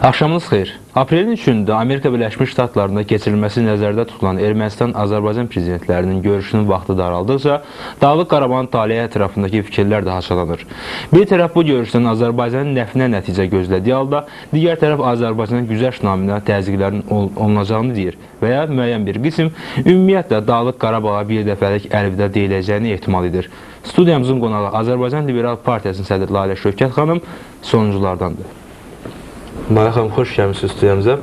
Axşamınız xeyir. Aprelin 3-də Amerika Birləşmiş Ştatlarında keçirilməsi nəzərdə tutulan Ermənistan-Azərbaycan prezidentlərinin görüşünün vaxtı daraldıqca Dağlıq Qarabağın taleyi ətrafındakı fikirlər də haçalanır. Bir tərəf bu görüşdən Azərbaycanın nəfinə nəticə gözlədiyi halda, digər tərəf Azərbaycanın güzəşt naminə təzyiqlərin olunacağını deyir və ya müəyyən bir qism ümumiyyətlə Dağlıq Qarabağa bir dəfəlik əlvida deyiləcəyini ehtimal edir. Studiyamızın qonağı Azərbaycan Liberal Partiyasının sədri Lalə Şövkət xanım sonunculardandır. Lalə xanım, xoş gəlmişsiniz studiyamıza.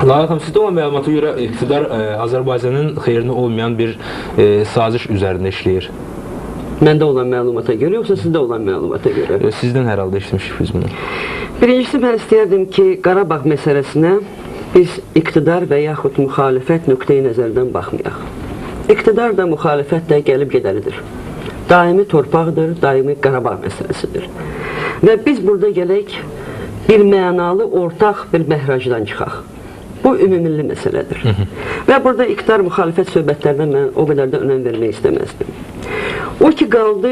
Lalə xanım, sizdə olan məlumata görə iqtidar Azərbaycanın xeyrinə olmayan bir saziş üzərində işləyir. Məndə olan məlumata görə, yoxsa sizdə olan məlumata görə? Sizdən hər halda işləmişik biz bunu. Birincisi, mən istəyərdim ki, Qarabağ məsələsinə biz iqtidar və yaxud müxalifət nöqteyi nəzərdən baxmayaq. İqtidar da, müxalifət də gəlib gedəlidir. Daimi torpaqdır, daimi Qarabağ məsələsidir. Və biz burada gələk bir mənalı, ortaq bir məhracdan çıxaq. Bu, ümumilli məsələdir. Və burada iqtidar müxalifət söhbətlərinə mən o qədər də önəm vermək istəməzdim. O ki, qaldı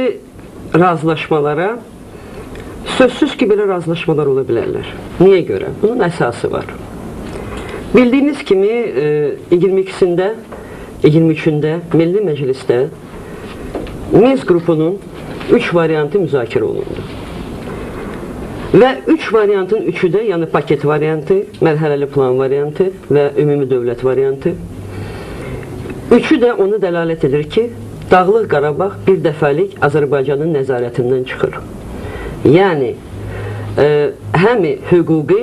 razılaşmalara, sözsüz ki, belə razılaşmalar ola bilərlər. Niyə görə? Bunun əsası var. Bildiyiniz kimi, 22-sində, 23-də Milli Məclisdə Minsk qrupunun 3 variantı müzakirə olundu. Və 3 variantın 3-ü də, yəni paket variantı, mərhələli plan variantı və ümumi dövlət variantı, 3-ü də onu dəlalət edir ki, Dağlıq Qarabağ bir dəfəlik Azərbaycanın nəzarətindən çıxır. Yəni, həm hüquqi,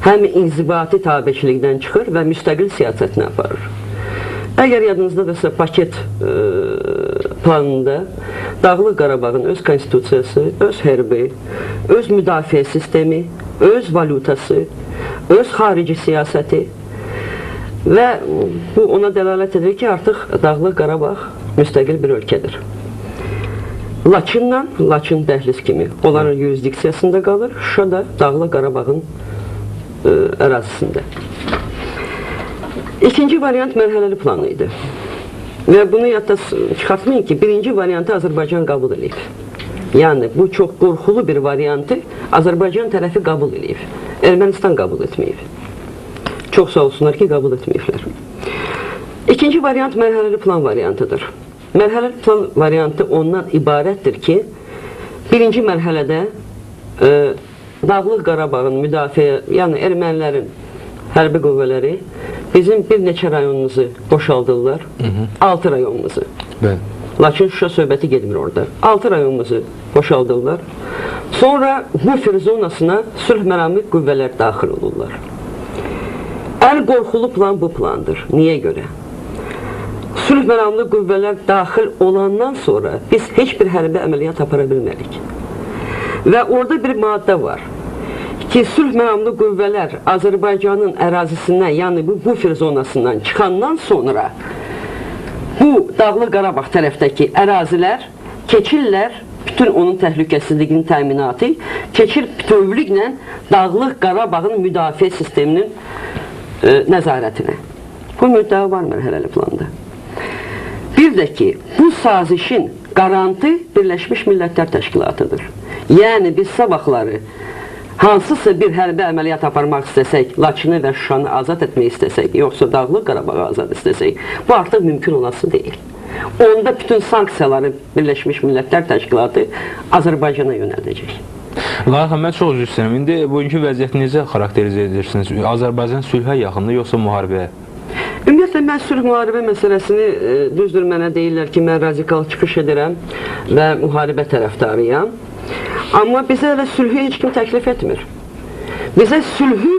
həm inzibati tabeçilikdən çıxır və müstəqil siyasətini aparır. Əgər yadınızdadırsa, paket planında Dağlıq Qarabağın öz konstitusiyası, öz hərbi, öz müdafiə sistemi, öz valutası, öz xarici siyasəti və bu ona dəlalət edir ki, artıq Dağlıq Qarabağ müstəqil bir ölkədir. Laçınla, Laçın dəhliz kimi onların yurisdiksiyasında qalır, Şuşa da Dağlıq Qarabağın ərazisində. İkinci variant mərhələli planı idi. Və bunu yadda çıxartmayın ki, birinci variantı Azərbaycan qəbul edib. Yəni, bu çox qorxulu bir variantı Azərbaycan tərəfi qəbul edib. Ermənistan qəbul etməyib. Çox sağ olsunlar ki, qəbul etməyiblər. İkinci variant mərhələli plan variantıdır. Mərhələli plan variantı ondan ibarətdir ki, birinci mərhələdə Dağlıq Qarabağın müdafiə, yəni ermənilərin hərbi qüvvələri bizim bir neçə rayonumuzu boşaldırlar, 6 rayonumuzu. Lakin Şuşa söhbəti gedmir orada. 6 rayonumuzu boşaldırlar. Sonra bufer zonasına sülh məramlı qüvvələr daxil olurlar. Ən qorxulu plan bu plandır. Niyə görə? Sülh məramlı qüvvələr daxil olandan sonra biz heç bir hərbi əməliyyat apara bilmərik. Və orada bir maddə var ki, sülh məramlı qüvvələr Azərbaycanın ərazisindən, yəni bu bufer zonasından çıxandan sonra bu Dağlıq Qarabağ tərəfdəki ərazilər keçirlər, bütün onun təhlükəsizliyinin təminatı, keçir bütövlüklə Dağlıq Qarabağın müdafiə sisteminin nəzarətinə. Bu müddəa var mərhələli planda. Bir də ki, bu sazişin qarantı Birləşmiş Millətlər Təşkilatıdır. Yəni, biz sabahları hansısa bir hərbi əməliyyat aparmaq istəsək, Laçını və Şuşanı azad etmək istəsək, yoxsa Dağlıq Qarabağı azad istəsək, bu artıq mümkün olası deyil. Onda bütün sanksiyaları Birləşmiş Millətlər Təşkilatı Azərbaycana yönəldəcək. Lalə xanım, mən çox üzr istəyirəm. İndi bugünkü vəziyyəti necə xarakterizə edirsiniz? Azərbaycan sülhə yaxındır, yoxsa müharibəyə? Ümumiyyətlə, mən sülh müharibə məsələsini, düzdür, mənə deyirlər ki, mən radikal çıxış edirəm və müharibə tərəfdarıyam. Amma bizə elə sülhü heç kim təklif etmir. Bizə sülhü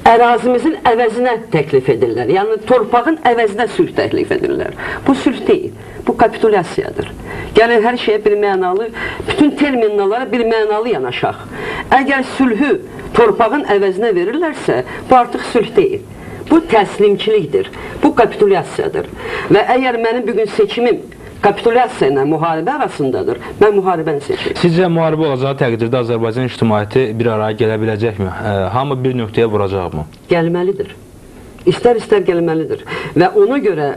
ərazimizin əvəzinə təklif edirlər. Yəni, torpağın əvəzinə sülh təklif edirlər. Bu sülh deyil, bu kapitulyasiyadır. Gəlin, hər şeyə bir mənalı, bütün terminallara bir mənalı yanaşaq. Əgər sülhü torpağın əvəzinə verirlərsə, bu artıq sülh deyil. Bu təslimçilikdir, bu kapitulyasiyadır. Və əgər mənim bugün seçimim kapitulyasiya ilə müharibə arasındadır, mən müharibəni seçirim. Sizcə müharibə olacağı təqdirdə Azərbaycan ictimaiyyəti bir araya gələ biləcəkmi? Hamı bir nöqtəyə vuracaqmı? Gəlməlidir. İstər-istər gəlməlidir. Və ona görə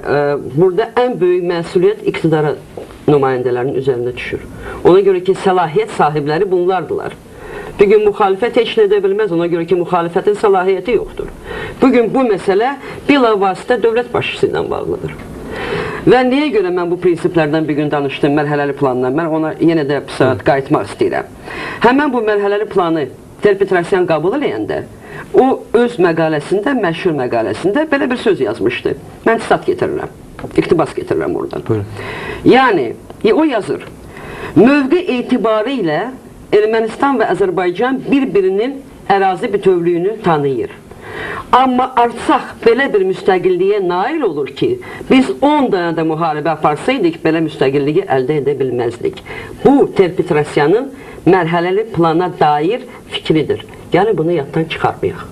burada ən böyük məsuliyyət iqtidara nümayəndələrinin üzərində düşür. Ona görə ki, səlahiyyət sahibləri bunlardılar. Bugün müxalifət heç nə edə bilməz, ona görə ki, müxalifətin səlahiyyəti yoxdur. Bugün bu məsələ bilavasitə dövlət başçısı ilə bağlıdır. Və niyə görə mən bu prinsiplərdən bir gün danışdım, mərhələli plandan, mən ona yenə də bir saat qayıtmaq istəyirəm. Həmən bu mərhələli planı Ter-Petrosyan qəbul edəndə, o öz məqaləsində, məşhur məqaləsində belə bir söz yazmışdı. Mən sitat getirirəm, iqtibas getirirəm oradan. Buyurun. Yəni, o yazır, mövqe etibarı ilə Ermənistan və Azərbaycan bir-birinin ərazi bütövlüyünü tanıyır. Amma artsaq belə bir müstəqilliyə nail olur ki, biz 10 dənə də müharibə aparsaydıq, belə müstəqilliyi əldə edə bilməzdik. Bu, Ter-Petrosyanın mərhələli plana dair fikridir. Yəni, bunu yaddan çıxarmayaq.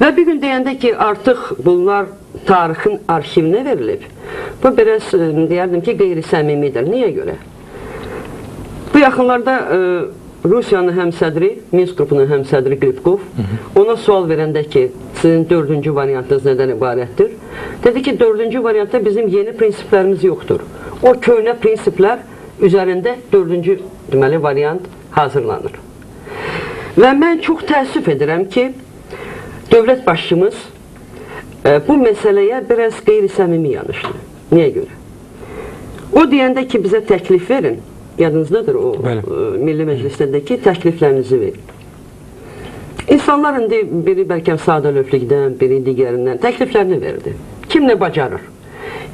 Və bir gün deyəndə ki, artıq bunlar tarixin arxivinə verilib, bu biraz, deyərdim ki, qeyri-səmimidir. Niyə görə? Bu yaxınlarda Rusiyanın həmsədri, Minsk qrupunun həmsədri Qribkov ona sual verəndə ki, sizin 4-cü variantınız nədən ibarətdir? Dedi ki, 4-cü variantda bizim yeni prinsiplərimiz yoxdur. O köhnə prinsiplər üzərində 4-cü deməli variant hazırlanır. Və mən çox təəssüf edirəm ki, dövlət başçımız bu məsələyə biraz qeyri-səmimi yanaşdı. Niyə görə? O deyəndə ki, bizə təklif verin, yadınızdadır o Milli Məclisdəki təkliflərinizi verin. İnsanlar indi biri bəlkə sadəlövlükdən, biri digərindən təkliflərini verdi. Kim nə bacarır?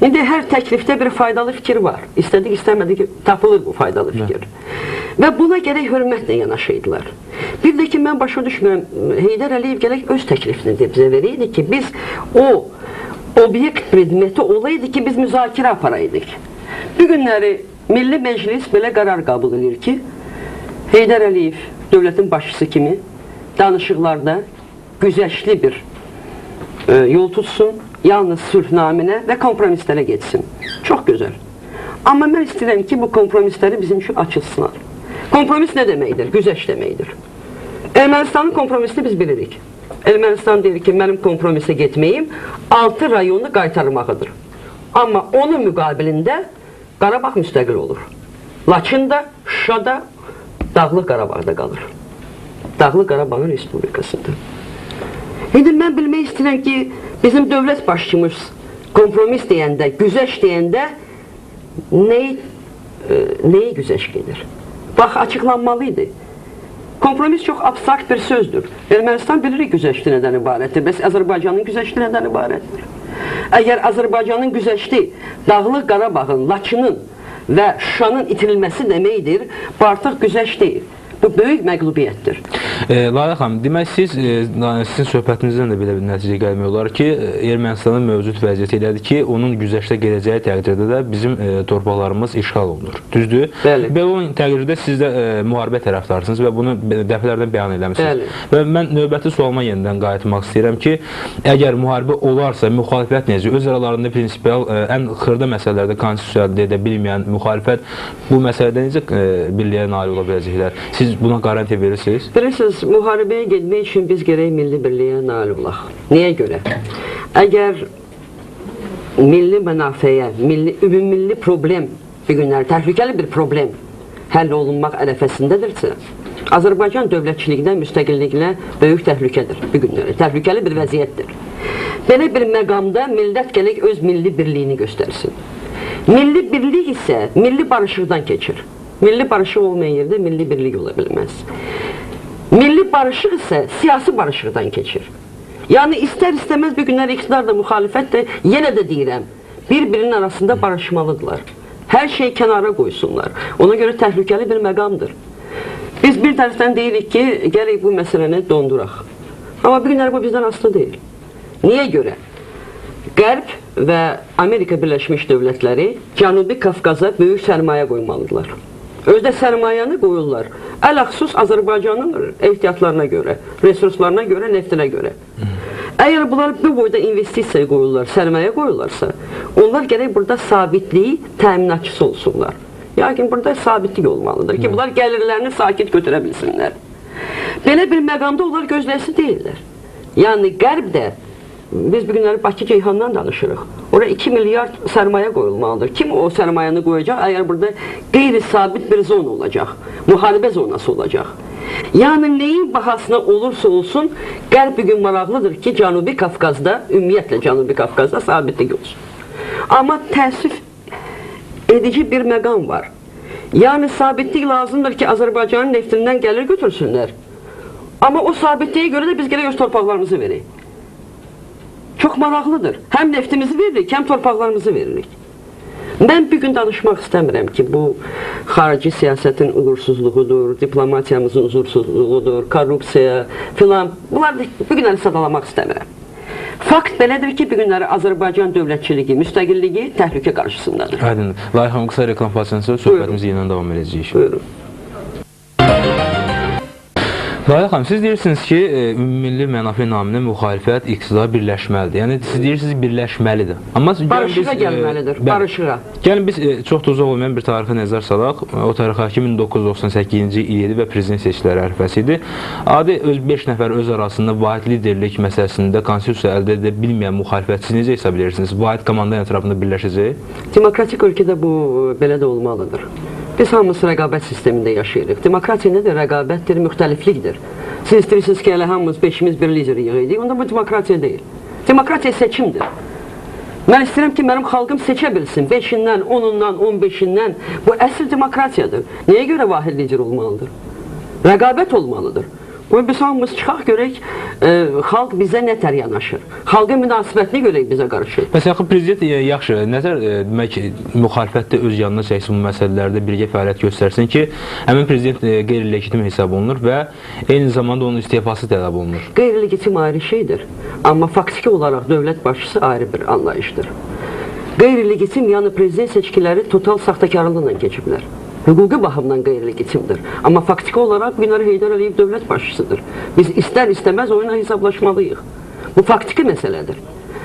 İndi hər təklifdə bir faydalı fikir var. İstədik, istəmədik, tapılır bu faydalı fikir. Və buna gərək hörmətlə yanaşıydılar. Bir də ki, mən başa düşmürəm, Heydər Əliyev gərək öz təklifini də bizə verəydi ki, biz o obyekt predmeti olaydı ki, biz müzakirə aparaydıq. Bu günləri Milli Məclis belə qərar qəbul edir ki, Heydər Əliyev dövlətin başçısı kimi danışıqlarda güzəştli bir yol tutsun, yalnız sülhnaminə və kompromislərə getsin. Çox gözəl. Amma mən istəyirəm ki, bu kompromisləri bizim üçün açılsınlar. Kompromis nə deməkdir? Güzəş deməkdir. Ermənistanın kompromisini biz bilirik. Ermənistan deyir ki, mənim kompromisə getməyim 6 rayonu qaytarmağıdır. Amma onun müqabilində Qarabağ müstəqil olur. Laçında, Şuşada, Dağlıq Qarabağda qalır. Dağlıq Qarabağın Respublikasıdır. İndi mən bilmək istəyirəm ki, bizim dövlət başçımız kompromis deyəndə, güzəş deyəndə nəyi güzəş gedir? Bax, açıqlanmalıydı. Kompromis çox abstrakt bir sözdür. Ermənistan bilirik güzəşli nədən ibarətdir. Bəs Azərbaycanın güzəşli nədən ibarətdir? Əgər Azərbaycanın güzəşli Dağlıq Qarabağın, Laçının və Şuşanın itirilməsi deməkdir, bu artıq güzəş deyil. Bu böyük məqlubiyyətdir. Lalə xanım, demək sizin söhbətinizdən də belə bir nəticə gəlmək olar ki, Ermənistanın mövcud vəziyyəti elədir ki, onun güzəşdə gələcəyi təqdirdə də bizim torpaqlarımız işğal olunur. Düzdür? Bəli. Belə olan təqdirdə siz də müharibə tərəfdarsınız və bunu dəfələrdən bəyan eləmişsiniz. Bəli. Və mən növbəti sualıma yenidən qayıtmaq istəyirəm ki, əgər müharibə olarsa, müxalifət necə? Öz aralarında prinsipial, ən xırda məsələlərdə konstitusiya əldə edə bilməyən müxalifət bu məsələdə necə birliyə nail ola biləcəklər? Siz buna qarantiya verirsiniz? Bilirsiniz, müharibəyə getmək üçün biz gərək milli birliyə nail olaq. Niyə görə? Əgər milli mənafəyə, ümumilli problem, bir günlər təhlükəli bir problem həll olunmaq ərəfəsindədirsə, Azərbaycan dövlətçilikdən, müstəqilliklə böyük təhlükədir bir günləri. Təhlükəli bir vəziyyətdir. Belə bir məqamda millət gərək öz milli birliyini göstərsin. Milli birlik isə milli barışıqdan keçir. Milli barışıq olmayan yerdə milli birlik ola bilməz. Milli barışıq isə siyasi barışıqdan keçir. Yəni, istər-istəməz bir günlər iqtidar da, müxalifət də, yenə də deyirəm, bir-birinin arasında barışmalıdırlar. Hər şeyi kənara qoysunlar. Ona görə təhlükəli bir məqamdır. Biz bir tərəfdən deyirik ki, gərək bu məsələni donduraq. Amma bir günlər bu bizdən asılı deyil. Niyə görə? Qərb və Amerika Birləşmiş Dövlətləri Cənubi Qafqaza böyük sərmayə qoymalıdırlar. Özdə sərmayəni qoyurlar. Ələxsus Azərbaycanın ehtiyatlarına görə, resurslarına görə, neftinə görə. Əgər bunlar bu boyda investisiya qoyurlar, sərmayə qoyurlarsa, onlar gərək burada sabitliyi təminatçısı olsunlar. Yəni, burada sabitlik olmalıdır ki, bunlar gəlirlərini sakit götürə bilsinlər. Belə bir məqamda onlar gözləsi deyirlər. Yəni, Qərb də biz bugünləri Bakı Ceyhandan danışırıq. Oraya 2 milyard sərmayə qoyulmalıdır. Kim o sərmayəni qoyacaq? Əgər burada qeyri-sabit bir zona olacaq, müharibə zonası olacaq. Yəni neyin bahasına olursa olsun, Qərb bugün maraqlıdır ki, Cənubi Qafqazda, ümumiyyətlə Cənubi Qafqazda sabitlik olsun. Amma təəssüf edici bir məqam var. Yəni sabitlik lazımdır ki, Azərbaycanın neftindən gəlir götürsünlər. Amma o sabitliyə görə də biz gələk öz torpaqlarımızı veririk. Çox maraqlıdır. Həm neftimizi veririk, həm torpaqlarımızı veririk. Mən bir gün danışmaq istəmirəm ki, bu xarici siyasətin uğursuzluğudur, diplomatiyamızın uğursuzluğudur, korrupsiya filan. Bunları bir günləri sadalamaq istəmirəm. Fakt belədir ki, bir günləri Azərbaycan dövlətçiliyi, müstəqilliyi təhlükə qarşısındadır. Aydın. Layıq xanım, qısa reklam pasiyası söhbətimizi yenə davam edəcəyik. Buyurun. Layıq xanım, siz deyirsiniz ki, ümumilli mənafe naminə müxalifət iqtidar birləşməlidir. Yəni, siz deyirsiniz birləşməlidir. Amma barışığa gəlməlidir, barışığa. Gəlin biz çox da uzaq olmayan bir tarixə nəzər salaq. O tarix 1998-ci il idi və prezident seçkiləri ərəfəsi idi. Adi 5 nəfər öz arasında vahid liderlik məsələsində konstitusiya əldə edə bilməyən müxalifət siz necə hesab edirsiniz? Vahid komandanın ətrafında birləşəcək? Demokratik ölkədə bu belə də olmalıdır. Biz hamısı rəqabət sistemində yaşayırıq. Demokratiya nədir? Rəqabətdir, müxtəliflikdir. Siz istəyirsiniz ki, elə hamımız beşimiz bir lideri yığıyıq. Onda bu demokratiya deyil. Demokratiya seçimdir. Mən istəyirəm ki, mənim xalqım seçə bilsin. 5-dən, 10-dan, 15-dən. Bu əsl demokratiyadır. Nəyə görə vahid lider olmalıdır? Rəqabət olmalıdır. Biz hamımız çıxaq görək, xalq bizə nətər yanaşır. Xalqın münasibətini görək bizə qarşı. Məsələn, prezident yaxşı, nətər demək, müxalifətdə öz yanına çəksin bu məsələlərdə birgə fəaliyyət göstərsin ki, həmin prezident qeyri-legitim hesab olunur və eyni zamanda onun istefası tələb olunur. Qeyri-legitim ayrı şeydir, amma faktiki olaraq dövlət başçısı ayrı bir anlayışdır. Qeyri-legitim, yəni prezident seçkiləri total saxtakarlıqla keçiblər. Hüquqi baxımdan qeyri-legitimdir. Amma faktiki olaraq günləri Heydər Əliyev dövlət başçısıdır. Biz istər-istəməz oyuna hesablaşmalıyıq. Bu faktiki məsələdir.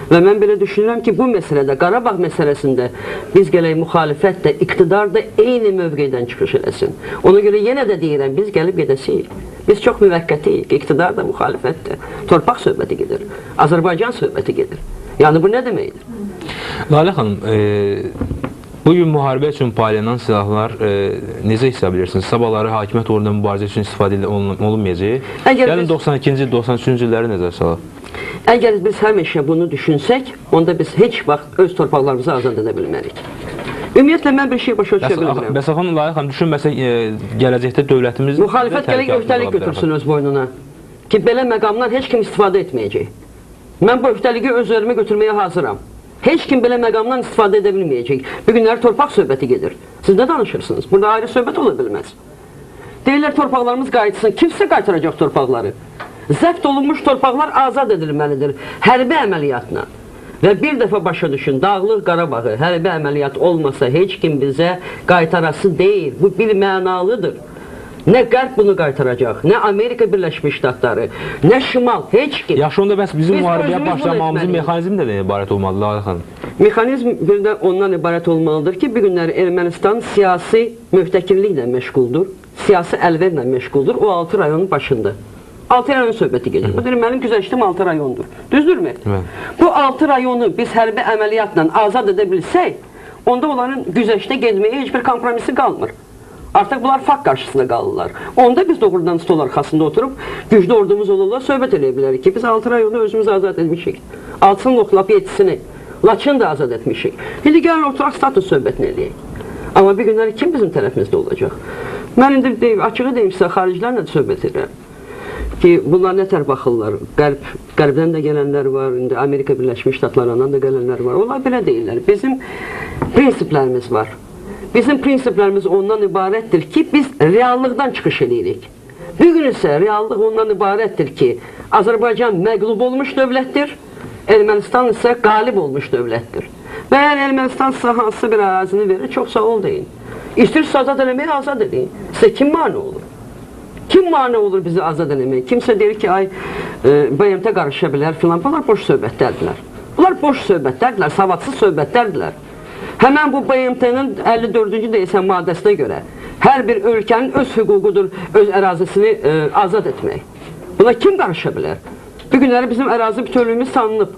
Və mən belə düşünürəm ki, bu məsələdə, Qarabağ məsələsində biz gələk müxalifət də, iqtidar da eyni mövqedən çıxış eləsin. Ona görə yenə də deyirəm, biz gəlib gedəsiyik. Biz çox müvəqqətiyik, iqtidar da, müxalifət də. Torpaq söhbəti gedir, Azərbaycan söhbəti gedir. Yəni bu nə deməkdir? Lalə xanım, bugün müharibə üçün paylanan silahlar necə hesab edirsiniz? Sabahları hakimiyyət uğrunda mübarizə üçün istifadə olunmayacaq? Gəlin 92-ci, 93-cü illəri nəzər salaq. Əgər biz həmişə bunu düşünsək, onda biz heç vaxt öz torpaqlarımızı azad edə bilmərik. Ümumiyyətlə, mən bir şey başa düşə bilmirəm. Məsələn, xanım, Layıq xanım, düşünməsək, gələcəkdə dövlətimiz... Müxalifət gələk öhdəlik götürsün öz boynuna ki, belə məqamdan heç kim istifadə etməyəcək. Mən bu öhdəligi öz üzərimə götürməyə hazıram. Heç kim belə məqamdan istifadə edə bilməyəcək. Bir günləri torpaq söhbəti gedir. Siz nə danışırsınız? Burada ayrı söhbət ola bilməz. Deyirlər, torpaqlarımız qayıtsın. Kimsə qaytaracaq torpaqları. Zəbt olunmuş torpaqlar azad edilməlidir hərbi əməliyyatla. Və bir dəfə başa düşün, Dağlıq Qarabağı hərbi əməliyyat olmasa heç kim bizə qaytarası deyil. Bu bir mənalıdır. Nə Qərb bunu qaytaracaq, nə Amerika Birləşmiş Ştatları, nə Şimal, heç kim. Yaxşı, onda bəs bizim müharibəyə başlamamızın mexanizmi də ibarət olmalıdır, Layıq xanım? Mexanizm bir də ondan ibarət olmalıdır ki, bir günləri Ermənistan siyasi mühtəkirliklə məşğuldur, siyasi əlverlə məşğuldur, o 6 rayonun başında. 6 rayon söhbəti gedir. Bu deyir, mənim güzəştim 6 rayondur. Düzdürmü? Bu 6 rayonu biz hərbi əməliyyatla azad edə bilsək, onda onların güzəşdə getməyə heç bir kompromisi qalmır. Artıq bunlar fakt qarşısında qalırlar. Onda biz doğrudan stol arxasında oturub, güclü ordumuz olurlar, söhbət eləyə bilərik ki, biz 6 rayonu özümüz azad etmişik. 6-sını oxulab 7-sini, Laçını da azad etmişik. İndi gəlin oturaq status söhbətini eləyək. Amma bir günləri kim bizim tərəfimizdə olacaq? Mən indi açığı deyim sizə, xaricilərlə də söhbət edirəm. Ki, bunlar nətər baxırlar? Qərbdən də gələnlər var, indi Amerika Birləşmiş Ştatlarından da gələnlər var. Onlar belə deyirlər. Bizim prinsiplərimiz var. Bizim prinsiplərimiz ondan ibarətdir ki, biz reallıqdan çıxış edirik. Bugün isə reallıq ondan ibarətdir ki, Azərbaycan məqlub olmuş dövlətdir, Ermənistan isə qalib olmuş dövlətdir. Və əgər Ermənistan sizə hansı bir ərazini verir, çox sağ ol deyin. İstəyirsə azad eləməyə azad edin. Sizə kim mane olur? Kim mane olur bizi azad eləməyə? Kimsə deyir ki, ay, BMT qarışa bilər filan. Bunlar boş söhbətlərdirlər. Bunlar boş söhbətlərdirlər, savadsız söhbətlərdirlər. Həmən bu BMT-nin 54-cü deyilsən maddəsinə görə hər bir ölkənin öz hüququdur, öz ərazisini azad etmək. Buna kim qarışa bilər? Bir günləri bizim ərazi bütövlüyümüz tanınıb.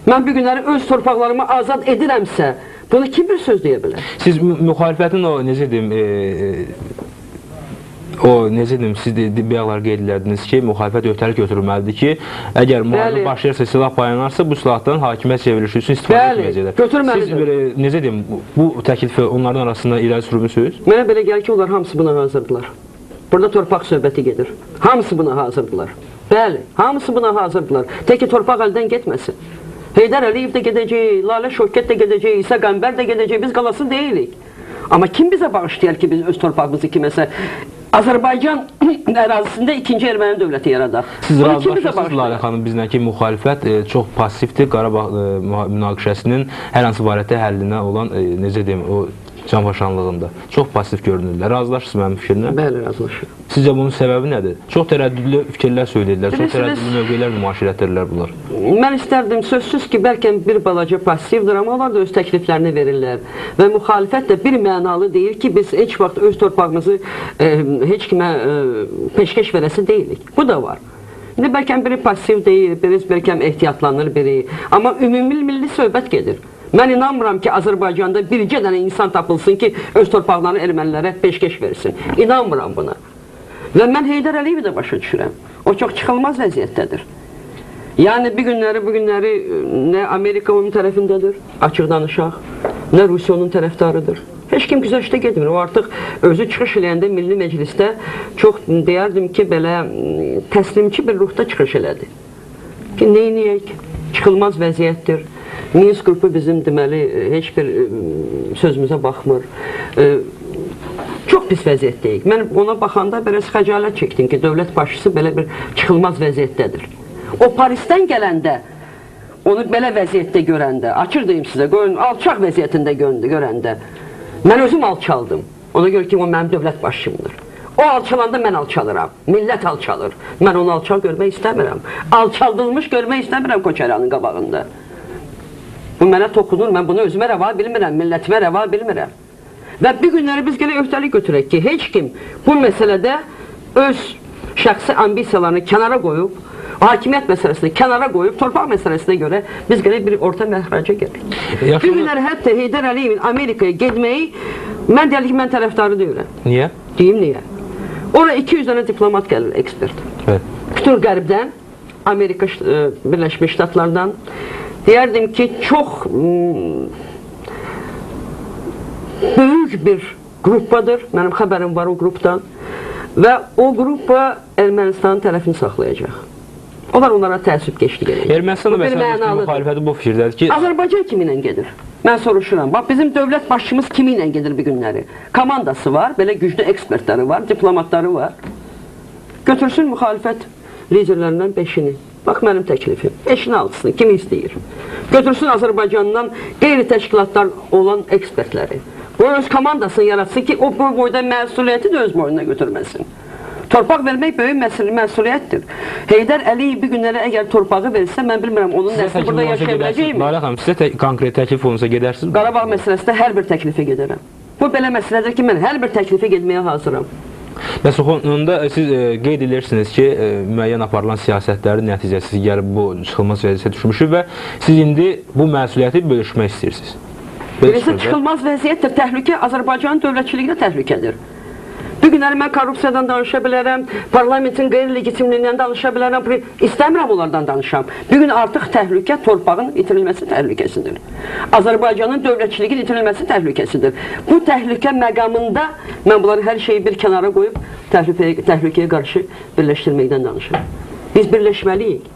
Mən bu günləri öz torpaqlarımı azad edirəmsə, bunu kim bir söz deyə bilər? Siz müxalifətin o necə deyim, siz bayaqlar qeyd edildiniz ki, müxalifət öhdəlik götürülməlidir ki, əgər müharibə başlayırsa, silah paylanarsa, bu silahdan hakimiyyət çevrilişi üçün istifadə etməyəcəklər. Götürməlidir. Siz necə deyim, bu təklifi onlardan arasında irəli sürmüsünüz? Mənə belə gəlir ki, onlar hamısı buna hazırdılar. Burada torpaq söhbəti gedir. Hamısı buna hazırdılar. Bəli, hamısı buna hazırdılar. Tək ki, torpaq əldən getməsin. Heydər Əliyev də gedəcək, Lalə Şövkət də gedəcək, İsa Qəmbər də gedəcək, biz qalası deyilik. Amma kim bizə bağışlayar ki, biz öz torpağımızı kiməsə Azərbaycan ərazisində ikinci erməni dövləti yaradaq? Siz razılaşırsınız Lalə xanım bizlə ki, müxalifət çox passivdir, Qarabağ münaqişəsinin hər hansı variyyətə həllinə olan, necə deyim, o canpaşanlığında. Çox pasiv görünürlər. Razılaşırsınız mənim fikrimlə? Bəli, razılaşırım. Sizcə bunun səbəbi nədir? Çox tərəddüdlü fikirlər söyləyirlər, çox tərəddüdlü mövqelər nümayiş etdirirlər bunlar. Mən istərdim, sözsüz ki, bəlkə bir balaca passivdir, amma onlar da öz təkliflərini verirlər. Və müxalifət də bir mənalı deyir ki, biz heç vaxt öz torpağımızı heç kimə peşkeş verəsi deyilik. Bu da var. İndi bəlkə biri passiv deyil, biri bəlkə ehtiyatlanır, biri. Amma ümumi milli söhbət gedir. Mən inanmıram ki, Azərbaycanda bircə dənə insan tapılsın ki, öz torpaqlarını ermənilərə peşkeş versin. İnanmıram buna. Və mən Heydər Əliyevi də başa düşürəm. O çox çıxılmaz vəziyyətdədir. Yəni, bu günləri nə Amerika onun tərəfindədir, açıq danışaq, nə Rusiya onun tərəfdarıdır. Heç kim güzəştə getmir. O artıq özü çıxış eləyəndə Milli Məclisdə çox deyərdim ki, belə təslimçi bir ruhda çıxış elədi. Ki, neyniyək? Çıxılmaz vəziyyətdir. Minsk qrupu bizim deməli heç bir sözümüzə baxmır. Çox pis vəziyyətdəyik. Mən ona baxanda biraz xəcalət çəkdim ki, dövlət başçısı belə bir çıxılmaz vəziyyətdədir. O Parisdən gələndə, onu belə vəziyyətdə görəndə, açıq deyim sizə, alçaq vəziyyətində görəndə, mən özüm alçaldım. Ona görə ki, o mənim dövlət başçımdır. O alçalanda mən alçalıram. Millət alçalır. Mən onu alçal görmək istəmirəm. Alçaldılmış görmək istəmirəm Koçaryanın qabağında. Bu mənə toxunur, mən bunu özümə rəva bilmirəm, millətimə rəva bilmirəm. Və bir günləri biz gələ öhdəlik götürək ki, heç kim bu məsələdə öz şəxsi ambisiyalarını kənara qoyub, hakimiyyət məsələsini kənara qoyub, torpaq məsələsinə görə biz gələ bir orta məxrəcə gəlik. Bir günləri hətta Heydər Əliyevin Amerikaya gedməyi, mən deyəli ki, mən tərəfdarı deyirəm. Niyə? Deyim niyə? Ora 200 dənə diplomat gəlir, ekspert. Bütün qərbdən, Amerika Birləşmiş Ştatlardan, deyərdim ki, çox böyük bir qruppadır, mənim xəbərim var o qrupdan və o qruppa Ermənistanın tərəfini saxlayacaq. Onlar onlara təəssüb keçdi gələk. Ermənistanda məsələn, müxalifəti bu fikirdədir ki... Azərbaycan kimi ilə gedir? Mən soruşuram, bax bizim dövlət başçımız kimi ilə gedir bir günləri? Komandası var, belə güclü ekspertləri var, diplomatları var. Götürsün müxalifət liderlərindən 5-ini. Bax mənim təklifim, 5-ini altısını, kimi istəyir. Götürsün Azərbaycandan qeyri-təşkilatlar olan ekspertləri. Bu öz komandasını yaratsın ki, o boyda məsuliyyəti də öz boynuna götürməsin. Torpaq vermək böyük məsuliyyətdir. Heydər Əliyev bir günlərə əgər torpağı verirsə, mən bilmirəm, onun nəsli burada yaşaya biləcəkmi? Lalə xanım, sizə konkret təklif olunsa gedərsiniz? Qarabağ məsələsində hər bir təklifə gedərəm. Bu belə məsələdir ki, mən hər bir təklifə gedməyə hazıram. Bəs onda siz qeyd edirsiniz ki, müəyyən aparılan siyasətlərin nəticəsi gəlib bu çıxılmaz vəziyyətə düşmüşük və siz indi bu məsuliyyəti bölüşmək istəyirsiniz. Birisi çıxılmaz vəziyyətdir, təhlükə Azərbaycanın dövlətçiliyinə təhlükədir. Bu günləri mən korrupsiyadan danışa bilərəm, parlamentin qeyri-legitimliyindən danışa bilərəm, istəmirəm onlardan danışam. Bu gün artıq təhlükə torpağın itirilməsi təhlükəsidir. Azərbaycanın dövlətçiliyin itirilməsi təhlükəsidir. Bu təhlükə məqamında mən bunları hər şeyi bir kənara qoyub təhlükəyə qarşı birləşdirməkdən danışıram. Biz birləşməliyik.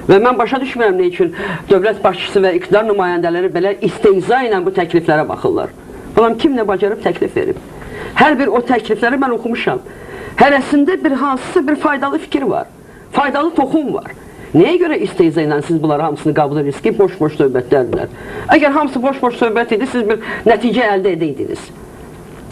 Və mən başa düşmürəm nə üçün dövlət başçısı və iqtidar nümayəndələri belə istehza ilə bu təkliflərə baxırlar. Balam, kim nə bacarıb təklif verib? Hər bir o təklifləri mən oxumuşam. Hərəsində bir hansısa bir faydalı fikir var. Faydalı toxum var. Nəyə görə istehza ilə siz bunları hamısını qəbul edirsiniz ki, boş-boş söhbətlərdirlər? Əgər hamısı boş-boş söhbət idi, siz bir nəticə əldə edəydiniz.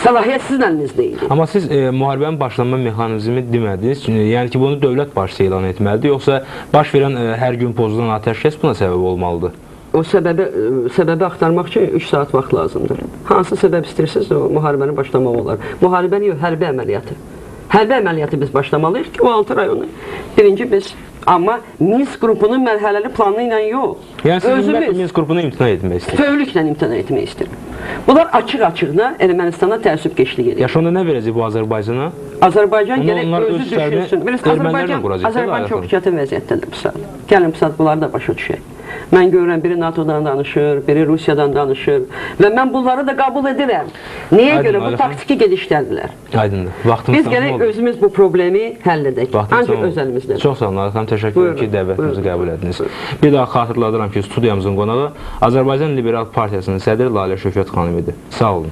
Səlahiyyət sizin əlinizdə idi. Amma siz müharibənin başlanma mexanizmi demədiniz. Yəni ki, bunu dövlət başçısı elan etməlidir, yoxsa baş verən hər gün pozulan atəşkəs buna səbəb olmalıdır? O səbəbi axtarmaq üçün 3 saat vaxt lazımdır. Hansı səbəb istəyirsiniz, o müharibənin başlamaq olar. Müharibə yox, hərbi əməliyyatı. hərbi əməliyyatı biz başlamalıyıq ki, o 6 rayonu birinci biz, amma Minsk qrupunun mərhələli planı ilə yox. Yəni siz ümumiyyətlə Minsk qrupunu imtina etmək istəyirsiniz? Bütövlüklə imtina etmək istəyirəm. Bunlar açıq-açığına Ermənistana təəssübkeşlik edir. Yaxşı, onda nə verəcək bu Azərbaycana? Azərbaycan Amma gərək onlar öz özü işlərini düşünsün. Bilirsiniz, ermənilərlə quracaq, Azərbaycan çox çətin vəziyyətdədir bu saat. Gəlin bu saat bunları da başa düşək. Mən görürəm, biri NATO-dan danışır, biri Rusiyadan danışır və mən bunları da qəbul edirəm. Niyə görə? Bu taktiki gedişdədirlər. Aydındır. Vaxtımız Biz gərək özümüz bu problemi həll edək. Ancaq öz əlimizdən. Çox sağ olun, Arxan, təşəkkür ederim ki, dəvətimizi qəbul ediniz. Bir daha xatırladıram ki, studiyamızın qonağı Azərbaycan Liberal Partiyasının sədri Lalə Şökət xanım idi. Sağ olun.